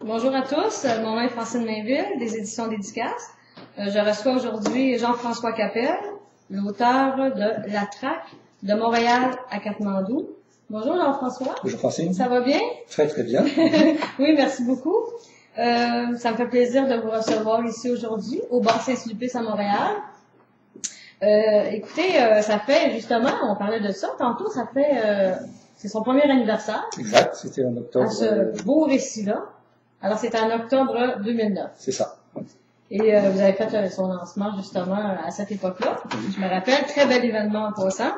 Bonjour à tous, mon nom est Francine Mainville, des éditions Dédicaces. Je reçois aujourd'hui Jean-François Capel, l'auteur de La Traque de Montréal à Katmandou. Bonjour Jean-François. Bonjour Francine. Ça va bien? Très très bien. Oui, merci beaucoup. Ça me fait plaisir de vous recevoir ici aujourd'hui, au bar Saint-Sulpice à Montréal. Écoutez, ça fait justement, on parlait de ça tantôt, ça fait, c'est son premier anniversaire. Exact, c'était en octobre. À ce beau récit-là. Alors, c'était en octobre 2009. C'est ça. Et vous avez fait son lancement justement à cette époque-là. Je me rappelle, très bel événement en passant.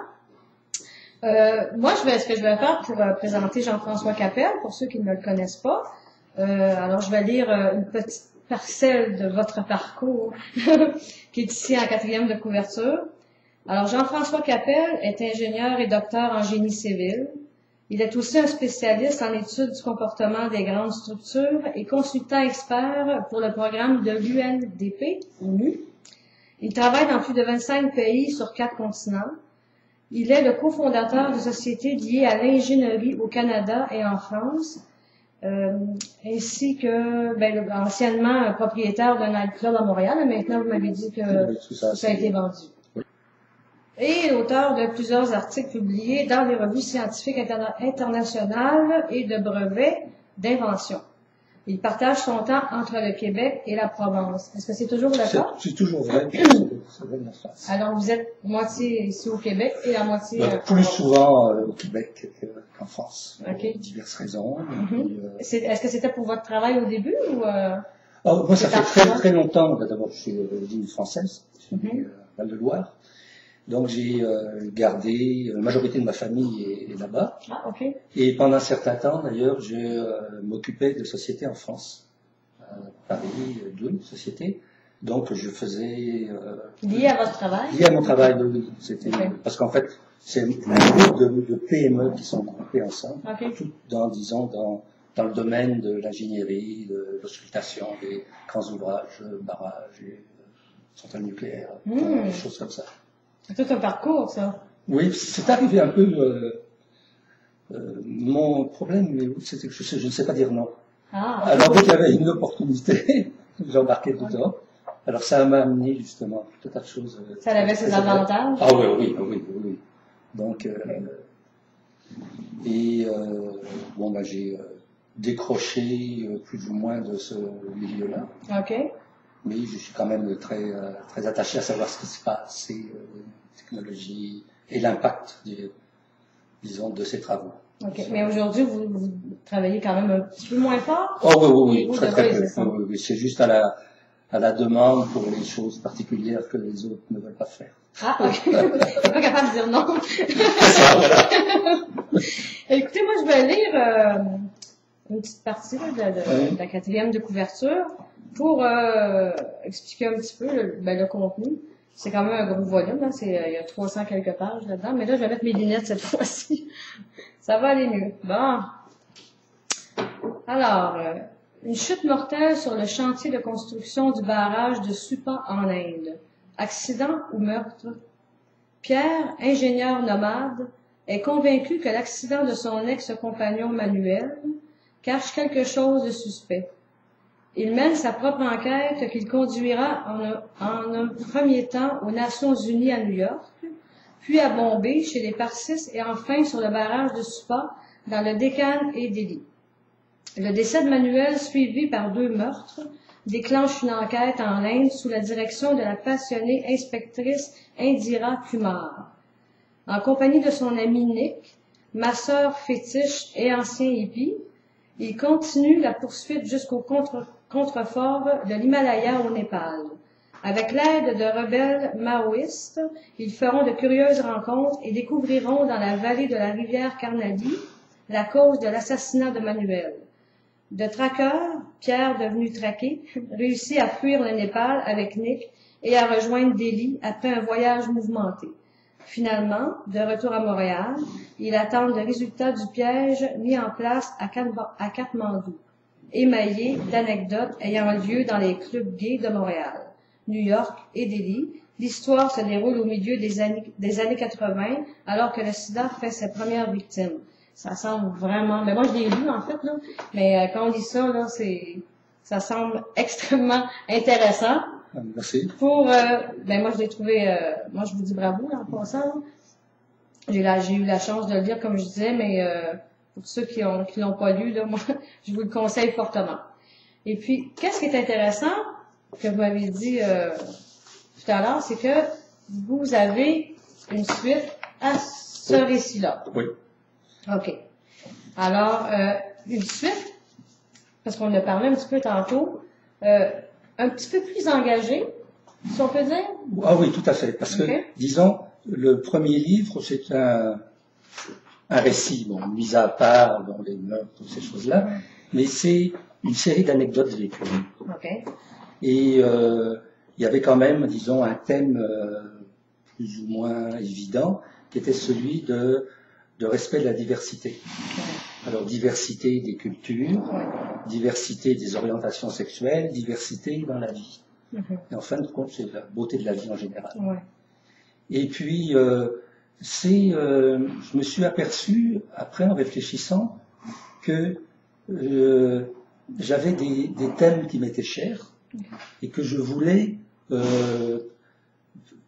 Moi, ce que je vais faire pour présenter Jean-François Capel, pour ceux qui ne le connaissent pas. Alors, je vais lire une petite parcelle de votre parcours qui est ici en 4e de couverture. Alors, Jean-François Capel est ingénieur et docteur en génie civil. Il est aussi un spécialiste en études du comportement des grandes structures et consultant expert pour le programme de l'UNDP, ONU. Il travaille dans plus de 25 pays sur 4 continents. Il est le cofondateur de sociétés liées à l'ingénierie au Canada et en France, ainsi que, anciennement propriétaire d'un nightclub à Montréal. Maintenant, vous m'avez dit que ça a été vendu. Et auteur de plusieurs articles publiés dans les revues scientifiques internationales et de brevets d'invention. Il partage son temps entre le Québec et la Provence. Est-ce que c'est toujours le cas? C'est toujours vrai. C'est vrai de la face. Alors, vous êtes moitié ici au Québec et la moitié plus souvent au Québec qu'en France. Okay. Pour diverses raisons. Est-ce que c'était pour votre travail au début ou moi, ça fait très très longtemps. D'abord, je suis d'origine française, je suis Val-de-Loire. Donc j'ai gardé la majorité de ma famille est là-bas. Ah, ok. Et pendant un certain temps, d'ailleurs, je m'occupais de sociétés en France. Paris, 2 sociétés. Donc je faisais... lié à votre travail? Lié à mon travail, oui. C'était parce qu'en fait, c'est un groupe de PME qui sont groupés ensemble, tout disons, dans le domaine de l'ingénierie, de l'auscultation, des grands ouvrages, barrages, et, centrales nucléaires, des choses comme ça. C'est tout un parcours, ça. Oui, c'est arrivé un peu... mon problème, c'était que je ne sais pas dire non. Ah, alors, dès qu'il y avait une opportunité, j'embarquais dedans. Alors, ça m'a amené, justement, tout un tas de choses. Ça avait ses avantages? Ah oui. Donc, j'ai décroché plus ou moins de ce milieu-là. OK. Mais je suis quand même très, très attaché à savoir ce qui se passe, technologie et l'impact, disons, de ces travaux. OK. Mais aujourd'hui, vous travaillez quand même un petit peu moins fort? Oh oui, très peu. Oui. C'est juste à la demande pour les choses particulières que les autres ne veulent pas faire. Ah, OK. Je suis pas capable de dire non. Ça, voilà. Écoutez, moi, je vais lire une petite partie là, de la 4e de couverture pour expliquer un petit peu le contenu. C'est quand même un gros volume, là. Il y a 300 quelques pages là-dedans. Mais là, je vais mettre mes lunettes cette fois-ci. Ça va aller mieux. Bon. Alors, une chute mortelle sur le chantier de construction du barrage de Supa en Inde. Accident ou meurtre? Pierre, ingénieur nomade, est convaincu que l'accident de son ex-compagnon Manuel cache quelque chose de suspect. Il mène sa propre enquête qu'il conduira en un premier temps aux Nations Unies à New York, puis à Bombay chez les Parsis et enfin sur le barrage de Supa dans le Deccan et Delhi. Le décès de Manuel, suivi par 2 meurtres, déclenche une enquête en Inde sous la direction de la passionnée inspectrice Indira Kumar. En compagnie de son ami Nick, masseur fétiche et ancien hippie, il continue la poursuite jusqu'au contrefort de l'Himalaya au Népal. Avec l'aide de rebelles maoïstes, ils feront de curieuses rencontres et découvriront dans la vallée de la rivière Karnali la cause de l'assassinat de Manuel. De traqueur, Pierre, devenu traqué, réussit à fuir le Népal avec Nick et à rejoindre Delhi après un voyage mouvementé. Finalement, de retour à Montréal, il attend le résultat du piège mis en place à Katmandou, émaillé d'anecdotes ayant lieu dans les clubs gays de Montréal, New York et Delhi. L'histoire se déroule au milieu des années 80, alors que le sida fait ses premières victimes. ça semble vraiment, mais moi je l'ai lu en fait, là, mais quand on lit ça, là, ça semble extrêmement intéressant. Merci. Ben moi je l'ai trouvé, moi je vous dis bravo là, en passant. Là. J'ai eu la chance de le lire, comme je disais, mais pour ceux qui l'ont pas lu, là, moi, je vous le conseille fortement. Et puis, qu'est-ce qui est intéressant, que vous m'avez dit tout à l'heure, c'est que vous avez une suite à ce récit-là. Oui. OK. Alors, une suite, parce qu'on a parlé un petit peu tantôt, un petit peu plus engagée, si on peut dire? Ah oui, tout à fait. Parce que, disons, le premier livre, c'est un récit, bon, mis à part dans les meurtres, ces choses-là, mais c'est une série d'anecdotes vécues. Okay. Et il y avait quand même, disons, un thème plus ou moins évident, qui était celui de respect de la diversité. Okay. Alors, diversité des cultures, diversité des orientations sexuelles, diversité dans la vie. Et en fin de compte, c'est la beauté de la vie en général. Et puis, je me suis aperçu, après en réfléchissant, que j'avais des thèmes qui m'étaient chers et que je voulais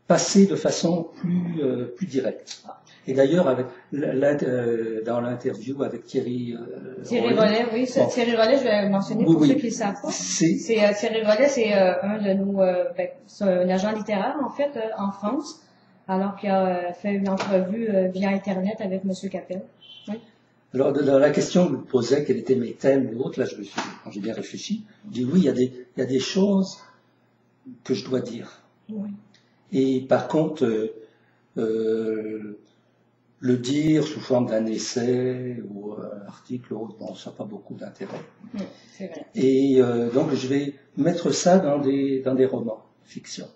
passer de façon plus directe. Et d'ailleurs, dans l'interview avec Thierry Rollet, oui, Thierry Rollet, je vais le mentionner pour ceux qui ne savent pas. Thierry Rollet, c'est un de nos, c'est un agent littéraire en fait en France, alors qu'il a fait une entrevue via Internet avec M. Capel. Oui. Alors, dans la question que je me posais, quels étaient mes thèmes et autres, là, quand j'ai bien réfléchi, je dis oui, il y a des choses que je dois dire. Oui. Et par contre, le dire sous forme d'un essai ou un article, bon, ça n'a pas beaucoup d'intérêt. C'est vrai. Et donc, je vais mettre ça dans des romans, fiction.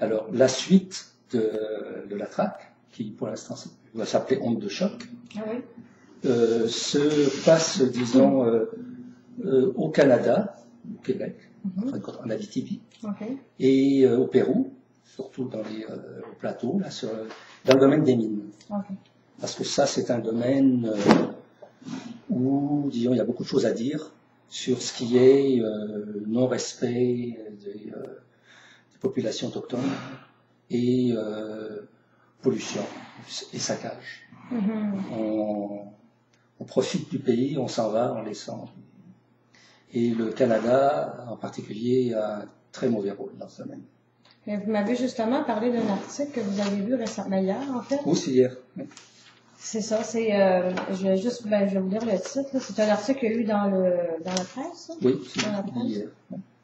Alors, la suite de la traque, qui pour l'instant va s'appeler Onde de choc, se passe, disons, au Canada, au Québec, en Abitibi, et au Pérou, surtout au plateau, là, dans le domaine des mines. Parce que ça, c'est un domaine où, disons, il y a beaucoup de choses à dire sur ce qui est non-respect des populations autochtones et pollution et saccage. On profite du pays, on s'en va en laissant. Et le Canada, en particulier, a un très mauvais rôle dans ce domaine. Mais vous m'avez justement parlé d'un article que vous avez lu récemment hier, en fait. Oui, c'est hier. Oui. C'est ça, je vais vous lire le titre. C'est un article qu'il y a eu dans la presse. Oui, c'est hier.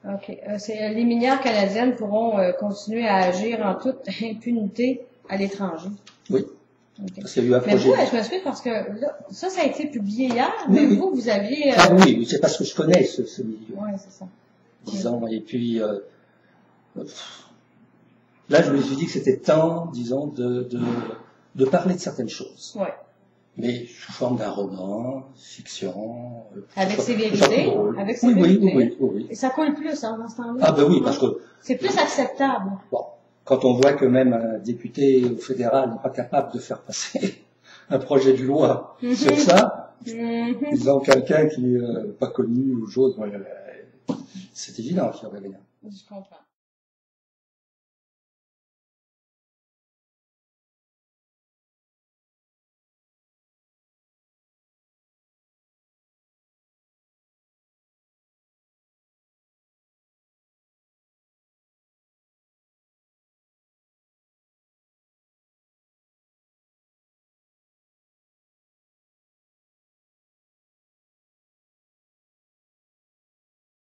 OK. C'est les minières canadiennes pourront continuer à agir en toute impunité à l'étranger. Oui. Okay. Parce qu'il y a eu un projet. Mais vous, je m'excuse parce que là, ça a été publié hier, mais vous aviez... Ah oui, c'est parce que je connais ce milieu. Oui, c'est ça. Disons, et puis... là, je me suis dit que c'était temps, disons, de parler de certaines choses. Ouais. Mais sous forme d'un roman, fiction. Avec ses vérités. Avec ses vérités. Oui. Et ça colle plus, hein, dans ce temps-là. Ah ben oui, parce que... C'est plus acceptable. Bon, quand on voit que même un député au fédéral n'est pas capable de faire passer un projet de loi sur ça, disons quelqu'un qui n'est pas connu ou chose, c'est évident qu'il y aurait rien. Je comprends.